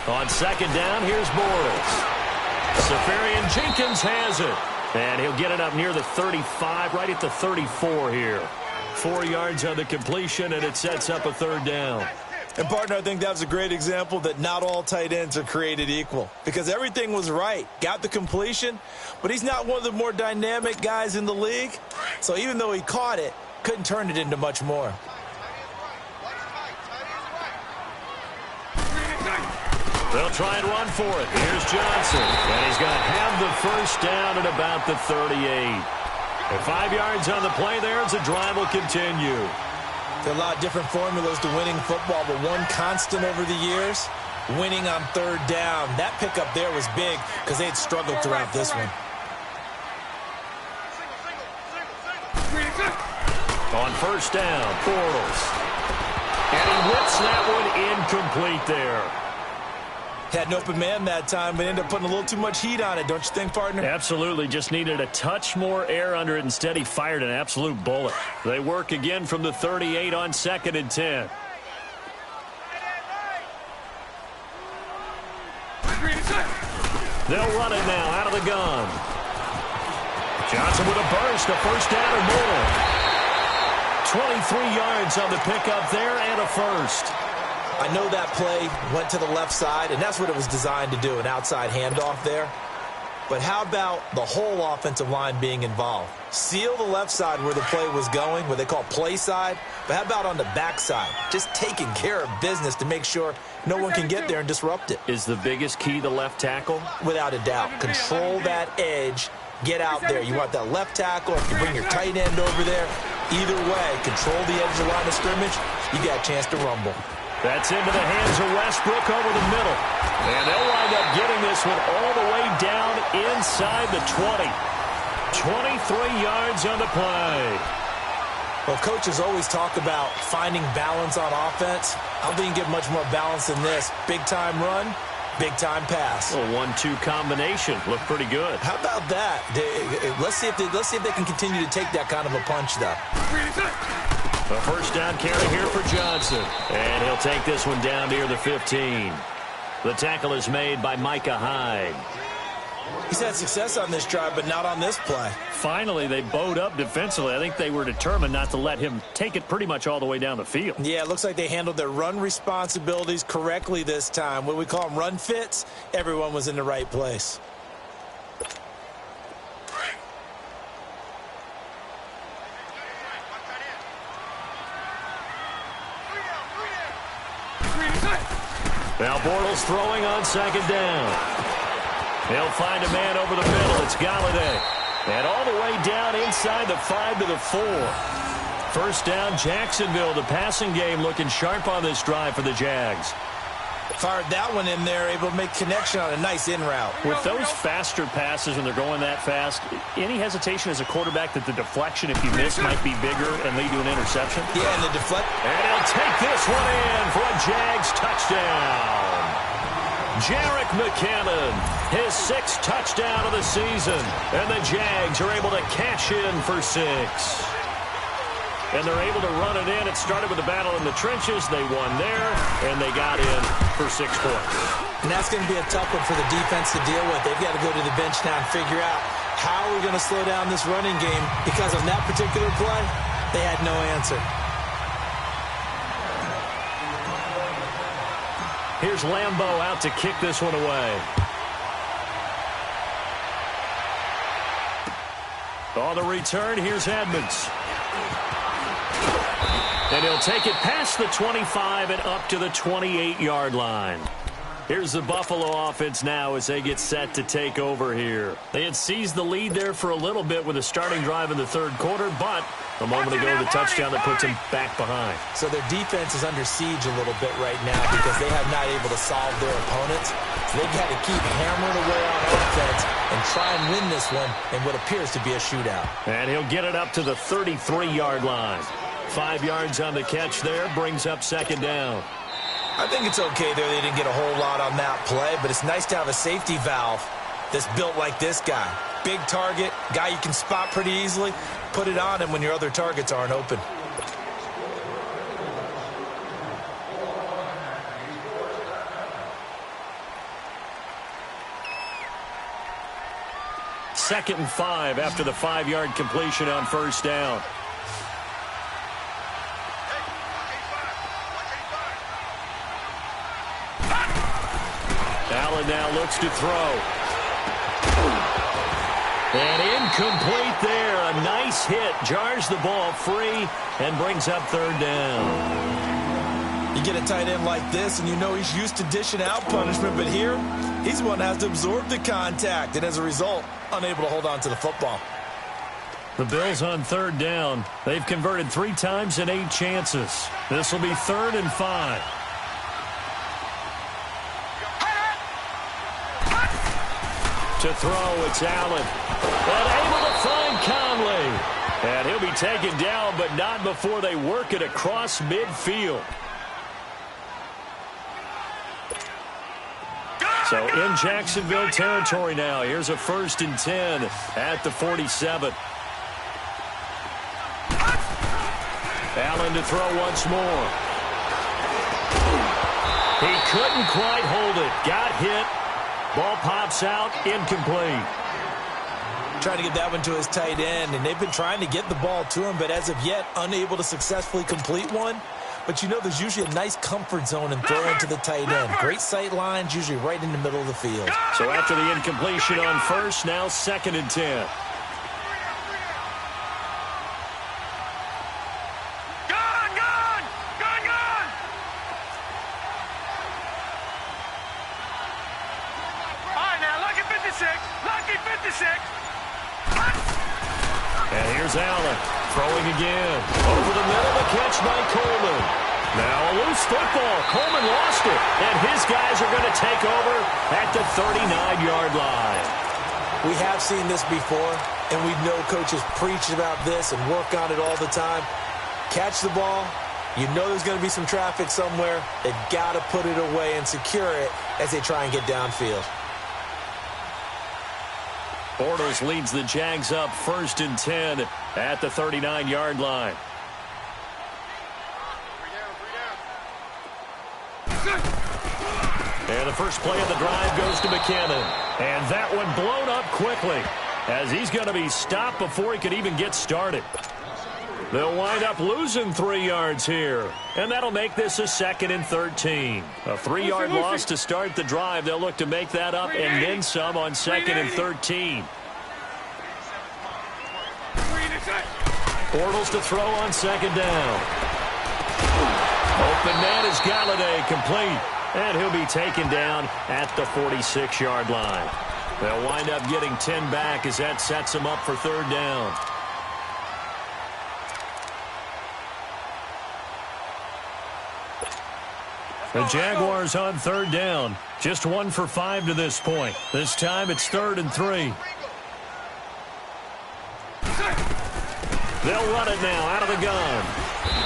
On 2nd down, here's Bortles. Safarian Jenkins has it. And he'll get it up near the 35, right at the 34 here. 4 yards on the completion, and it sets up a 3rd down. And, partner, I think that was a great example that not all tight ends are created equal. Because everything was right. Got the completion, but he's not one of the more dynamic guys in the league. So even though he caught it, couldn't turn it into much more. They'll try and run for it. Here's Johnson. And he's going to have the 1st down at about the 38. And 5 yards on the play there as the drive will continue. There are a lot of different formulas to winning football, but one constant over the years, winning on 3rd down. That pickup there was big because they had struggled throughout this one. On 1st down, Bortles. And he whips that one incomplete there. Had an open man that time, but ended up putting a little too much heat on it, don't you think, partner? Absolutely. Just needed a touch more air under it. Instead, he fired an absolute bullet. They work again from the 38 on 2nd and 10. They'll run it now out of the gun. Johnson with a burst, a 1st down or more. 23 yards on the pickup there and a 1st. I know that play went to the left side, and that's what it was designed to do, an outside handoff there. But how about the whole offensive line being involved? Seal the left side where the play was going, what they call play side, but how about on the back side? Just taking care of business to make sure no one can get there and disrupt it. Is the biggest key the left tackle? Without a doubt. Control that edge. Get out there. You want that left tackle. If you bring your tight end over there, either way, control the edge of the line of scrimmage, you got a chance to rumble. That's into the hands of Westbrook over the middle. And they'll wind up getting this one all the way down inside the 20. 23 yards on the play. Well, coaches always talk about finding balance on offense. I don't think you can get much more balance than this. Big-time run, big-time pass. A 1-2 combination. Looked pretty good. How about that? Let's see if they can continue to take that kind of a punch, though. A 1st down carry here for Johnson. And he'll take this one down near the 15. The tackle is made by Micah Hyde. He's had success on this drive, but not on this play. Finally, they bowed up defensively. I think they were determined not to let him take it pretty much all the way down the field. Yeah, it looks like they handled their run responsibilities correctly this time. What we call them run fits, everyone was in the right place. Now Bortles throwing on 2nd down. They'll find a man over the middle. It's Galladay. And all the way down inside the 5 to the 4. 1st down, Jacksonville. The passing game looking sharp on this drive for the Jags. Fired that one in there, able to make connection on a nice in route. With those faster passes when they're going that fast, any hesitation as a quarterback that the deflection, if you miss, might be bigger and lead to an interception? Yeah, and the deflect. And he'll take this one in for a Jags touchdown. Jerick McKinnon, his 6th touchdown of the season. And the Jags are able to cash in for 6. And they're able to run it in. It started with a battle in the trenches. They won there, and they got in for 6 points. And that's going to be a tough one for the defense to deal with. They've got to go to the bench now and figure out how we're going to slow down this running game, because on that particular play, they had no answer. Here's Lambeau out to kick this one away. On the return, here's Edmonds. And he'll take it past the 25 and up to the 28-yard line. Here's the Buffalo offense now as they get set to take over here. They had seized the lead there for a little bit with a starting drive in the third quarter, but a moment ago the touchdown that puts them back behind. So their defense is under siege a little bit right now because they have not able to solve their opponents. So they've had to keep hammering away on offense and try and win this one in what appears to be a shootout. And he'll get it up to the 33-yard line. 5 yards on the catch there, brings up second down. I think it's okay there. They didn't get a whole lot on that play, but it's nice to have a safety valve that's built like this guy. Big target, guy you can spot pretty easily. Put it on him when your other targets aren't open. Second and 5 after the 5-yard completion on first down. Allen now looks to throw. And incomplete there. A nice hit. Jars the ball free and brings up third down. You get a tight end like this, and you know he's used to dishing out punishment, but here, he's the one that has to absorb the contact, and as a result, unable to hold on to the football. The Bills on third down. They've converted 3 times in 8 chances. This will be 3rd and 5. To throw, it's Allen. And able to find Conley. And he'll be taken down, but not before they work it across midfield. So in Jacksonville territory now. Here's a 1st and 10 at the 47. Allen to throw once more. He couldn't quite hold it. Got hit. Ball pops out, incomplete. Trying to get that one to his tight end, and they've been trying to get the ball to him, but as of yet, unable to successfully complete one. But you know there's usually a nice comfort zone in throwing to the tight end. Great sight lines, usually right in the middle of the field. So after the incompletion on first, now 2nd and 10. And here's Allen throwing again. Over the middle, the catch by Coleman. Now a loose football. Coleman lost it. And his guys are going to take over at the 39-yard line. We have seen this before, and we know coaches preach about this and work on it all the time. Catch the ball. You know there's going to be some traffic somewhere. They've got to put it away and secure it as they try and get downfield. Bortles leads the Jags up 1st and 10 at the 39-yard line. And the first play of the drive goes to McKinnon. And that one blown up quickly as he's going to be stopped before he could even get started. They'll wind up losing 3 yards here. And that'll make this a 2nd and 13. A 3-yard loss to start the drive. They'll look to make that up and then some on 2nd and 13. Bortles to throw on 2nd down. Open man is Galladay, complete. And he'll be taken down at the 46-yard line. They'll wind up getting 10 back as that sets them up for 3rd down. The Jaguars on 3rd down. Just 1 for 5 to this point. This time it's 3rd and 3. They'll run it now out of the gun.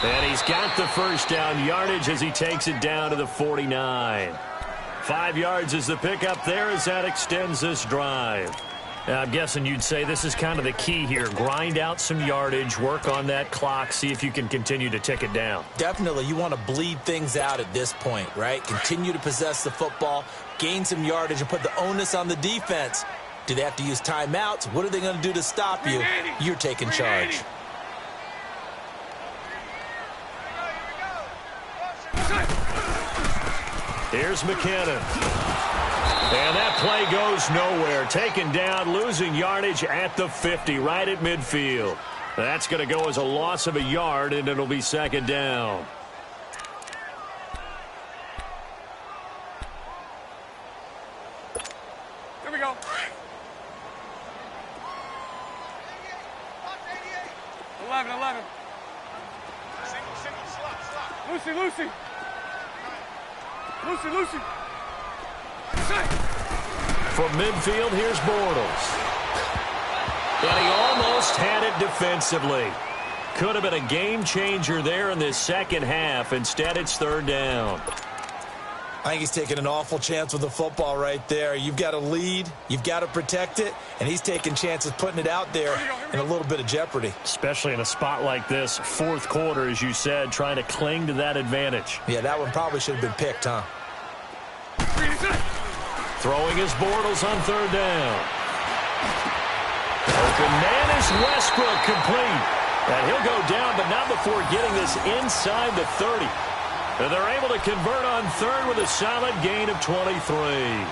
And he's got the first down yardage as he takes it down to the 49. 5 yards is the pickup there as that extends this drive. I'm guessing you'd say this is kind of the key here. Grind out some yardage, work on that clock, see if you can continue to tick it down. Definitely. You want to bleed things out at this point, right? Continue to possess the football, gain some yardage, and put the onus on the defense. Do they have to use timeouts? What are they going to do to stop you? You're taking charge. Here's McKinnon. And that play goes nowhere. Taken down, losing yardage at the 50, right at midfield. That's going to go as a loss of a yard, and it'll be 2nd down. go. 11. Lucy. From midfield, here's Bortles. And he almost had it defensively. Could have been a game changer there in this second half. Instead, it's third down. I think he's taking an awful chance with the football right there. You've got to lead, you've got to protect it, and he's taking chances putting it out there in a little bit of jeopardy. Especially in a spot like this, fourth quarter, as you said, trying to cling to that advantage. Yeah, that one probably should have been picked, huh? Throwing his Bortles on third down. Open man is Westbrook, complete. And he'll go down, but not before getting this inside the 30. And they're able to convert on third with a solid gain of 23. 11B.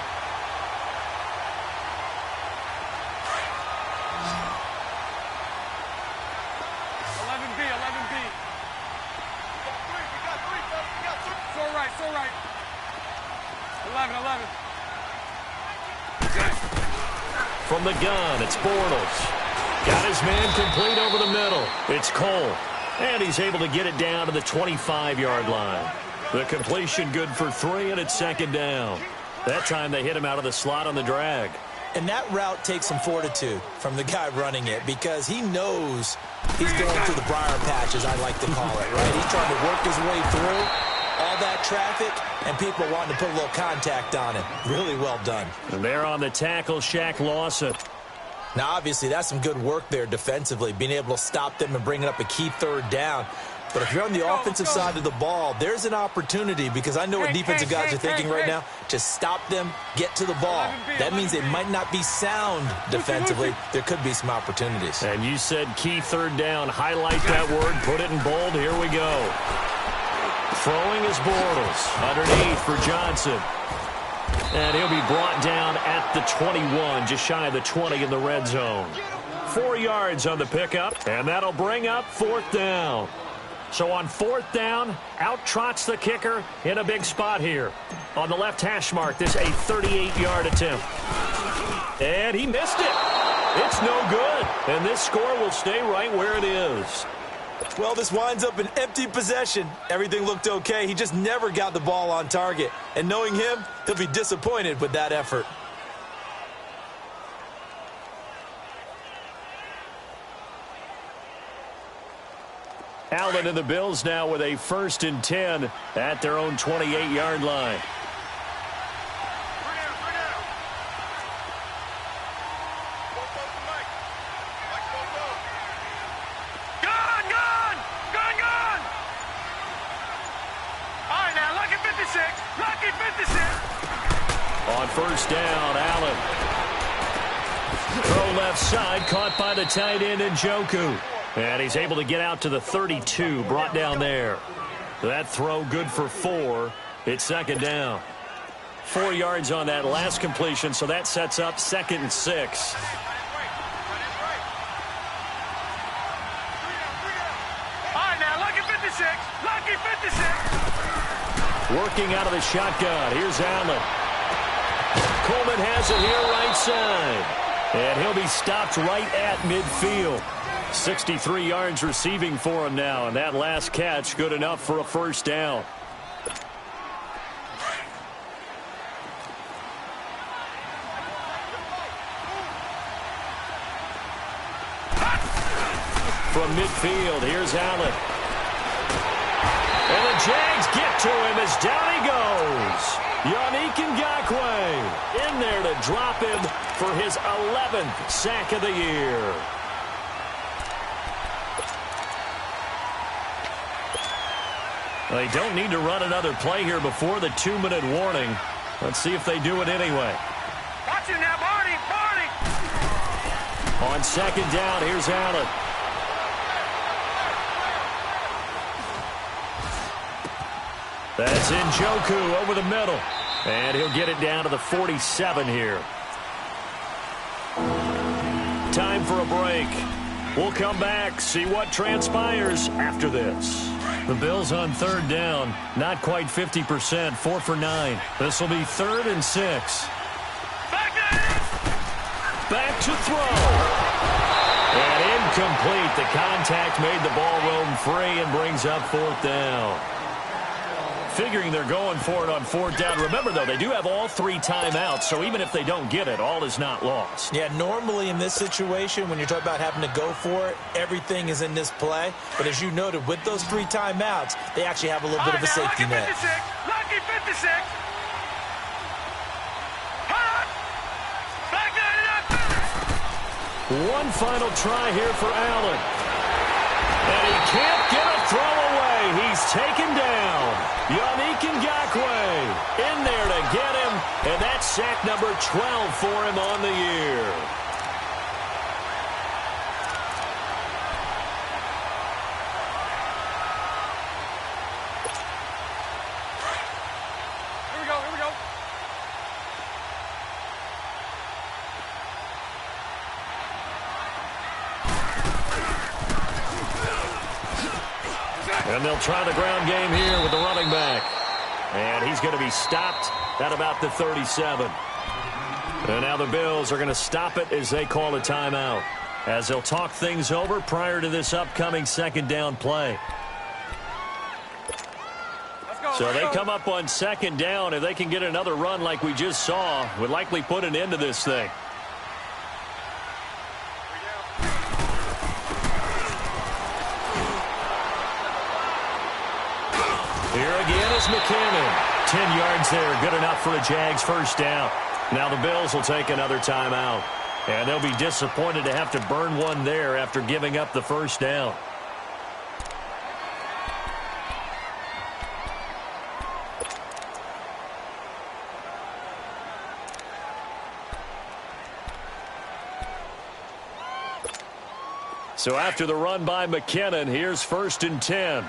So right. 11. From the gun, it's Bortles. Got his man complete over the middle. It's Cole. And he's able to get it down to the 25-yard line. The completion good for 3, and it's second down. That time they hit him out of the slot on the drag. And that route takes some fortitude from the guy running it because he knows he's going through the briar patch, as I like to call it, right? He's trying to work his way through all that traffic, and people wanting to put a little contact on it. Really well done. And they're on the tackle, Shaq Lawson. Now, obviously, that's some good work there defensively, being able to stop them and bringing up a key third down. But if you're on the offensive side of the ball, there's an opportunity, because I know what defensive guys are thinking right now, to stop them, get to the ball. That means they might not be sound defensively. There could be some opportunities. And you said key third down. Highlight that word. Put it in bold. Here we go. Throwing is Bortles. Underneath for Johnson. And he'll be brought down at the 21, just shy of the 20 in the red zone. 4 yards on the pickup, and that'll bring up fourth down. So on fourth down, out trots the kicker in a big spot here. On the left hash mark, this a 38-yard attempt. And he missed it. It's no good. And this score will stay right where it is. Well, this winds up an empty possession. Everything looked okay. He just never got the ball on target. And knowing him, he'll be disappointed with that effort. Allen and the Bills now with a 1st and 10 at their own 28-yard line. On first down, Allen. Throw left side, caught by the tight end Njoku. And he's able to get out to the 32, brought down there. That throw good for 4. It's second down. 4 yards on that last completion, so that sets up 2nd and 6. All right, now, lucky 56. Lucky 56. Working out of the shotgun. Here's Allen. Coleman has it here right side. And he'll be stopped right at midfield. 63 yards receiving for him now. And that last catch good enough for a first down. From midfield, here's Allen. And the Jags get to him as down he goes. Yannick Ngakoue in there to drop him for his 11th sack of the year. They don't need to run another play here before the 2-minute warning. Let's see if they do it anyway. Watch it now, Barney. On second down, here's Allen. That's Njoku over the middle. And he'll get it down to the 47 here. Time for a break. We'll come back, see what transpires after this. The Bills on third down, not quite 50%, 4 for 9. This will be 3rd and 6. Back there. to throw. And incomplete. The contact made the ball roam free and brings up 4th down. Figuring they're going for it on 4th down. Remember, though, they do have all 3 timeouts, so even if they don't get it, all is not lost. Yeah, normally in this situation, when you're talking about having to go for it, everything is in this play. But as you noted, with those 3 timeouts, they actually have a little bit of a safety net. Lucky 56. One final try here for Allen. And he can't get a throw away. He's taken down. Yannick Ngakoue in there to get him. And that's sack number 12 for him on the year. Here we go. And they'll try the ground game here with the running back. And he's going to be stopped at about the 37. And now the Bills are going to stop it as they call a timeout, as they'll talk things over prior to this upcoming 2nd down play. So they come up on 2nd down. If they can get another run like we just saw, would likely put an end to this thing. Here again is McKinnon. 10 yards there, good enough for a Jags 1st down. Now the Bills will take another timeout. And they'll be disappointed to have to burn one there after giving up the 1st down. So after the run by McKinnon, here's 1st and 10.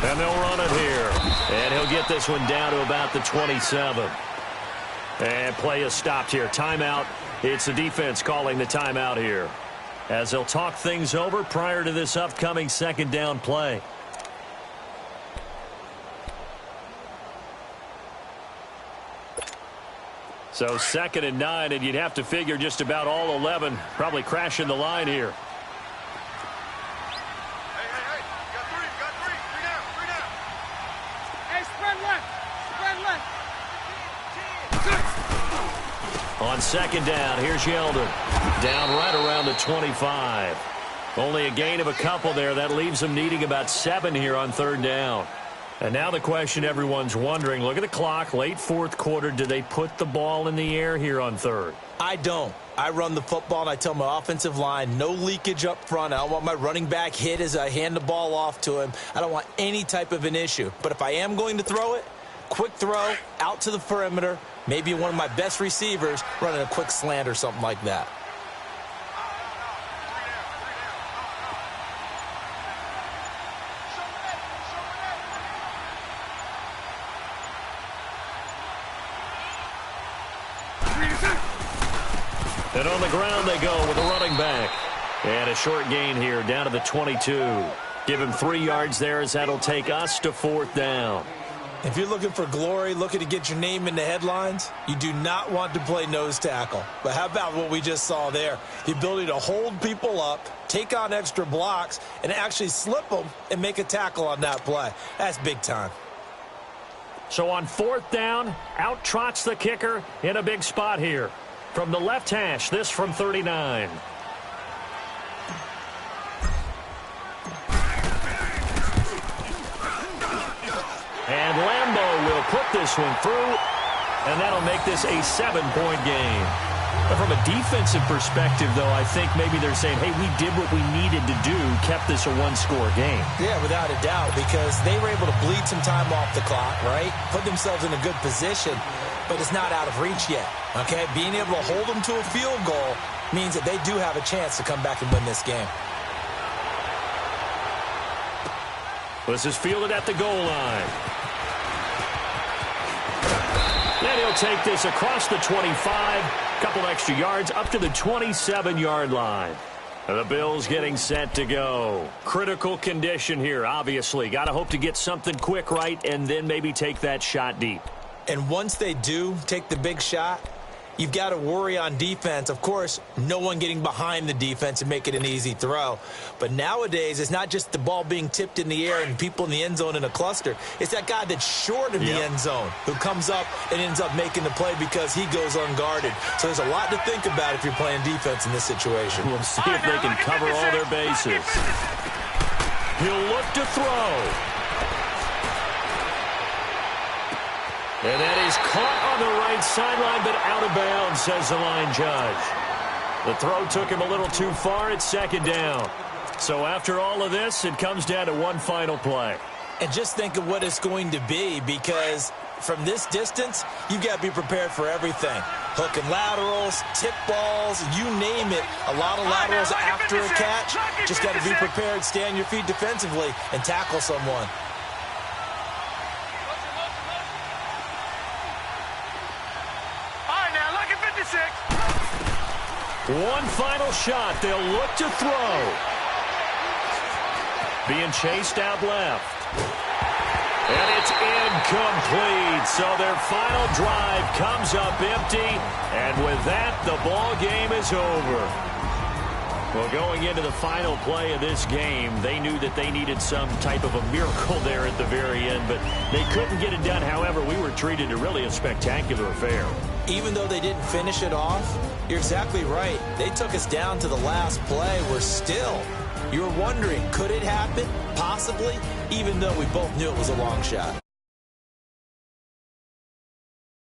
And they'll run it here. And he'll get this one down to about the 27. And play is stopped here. Timeout. It's the defense calling the timeout here, as they'll talk things over prior to this upcoming 2nd down play. So 2nd and 9, and you'd have to figure just about all 11 probably crashing the line here. On 2nd down, here's Yeldon. Down right around the 25. Only a gain of a couple there. That leaves them needing about 7 here on 3rd down. And now the question everyone's wondering, look at the clock, late 4th quarter. Do they put the ball in the air here on 3rd? I don't. I run the football, and I tell my offensive line, no leakage up front. I don't want my running back hit as I hand the ball off to him. I don't want any type of an issue. But if I am going to throw it, quick throw, out to the perimeter, maybe one of my best receivers running a quick slant or something like that. And on the ground they go with a running back. And a short gain here down to the 22. Give him 3 yards there, as that'll take us to 4th down. If you're looking for glory, looking to get your name in the headlines, you do not want to play nose tackle. But how about what we just saw there? The ability to hold people up, take on extra blocks, and actually slip them and make a tackle on that play. That's big time. So on 4th down, out trots the kicker in a big spot here. From the left hash, this from 39. And Lambo will put this one through, and that'll make this a 7-point game. But from a defensive perspective, though, I think maybe they're saying, hey, we did what we needed to do, kept this a 1-score game. Yeah, without a doubt, because they were able to bleed some time off the clock, right? Put themselves in a good position, but it's not out of reach yet, okay? Being able to hold them to a field goal means that they do have a chance to come back and win this game. This is fielded at the goal line. And he'll take this across the 25, couple extra yards, up to the 27-yard line. The Bills getting set to go. Critical condition here, obviously. Got to hope to get something quick right and then maybe take that shot deep. And once they do take the big shot, you've got to worry on defense. Of course, no one getting behind the defense and make it an easy throw. But nowadays, it's not just the ball being tipped in the air and people in the end zone in a cluster. It's that guy that's short of the end zone who comes up and ends up making the play because he goes unguarded. So there's a lot to think about if you're playing defense in this situation. We'll see if they can cover all their bases. He'll look to throw. And that is caught on the right sideline, but out of bounds, says the line judge. The throw took him a little too far at second down. So after all of this, it comes down to one final play. And just think of what it's going to be, because from this distance, you've got to be prepared for everything. Hook and laterals, tip balls, you name it. A lot of laterals after a catch. Just got to be prepared, stay on your feet defensively, and tackle someone. One final shot. They'll look to throw. Being chased out left. And it's incomplete. So their final drive comes up empty. And with that, the ball game is over. Well, going into the final play of this game, they knew that they needed some type of a miracle there at the very end, but they couldn't get it done. However, we were treated to really a spectacular affair. Even though they didn't finish it off, you're exactly right. They took us down to the last play. You're wondering, could it happen? Possibly, even though we both knew it was a long shot.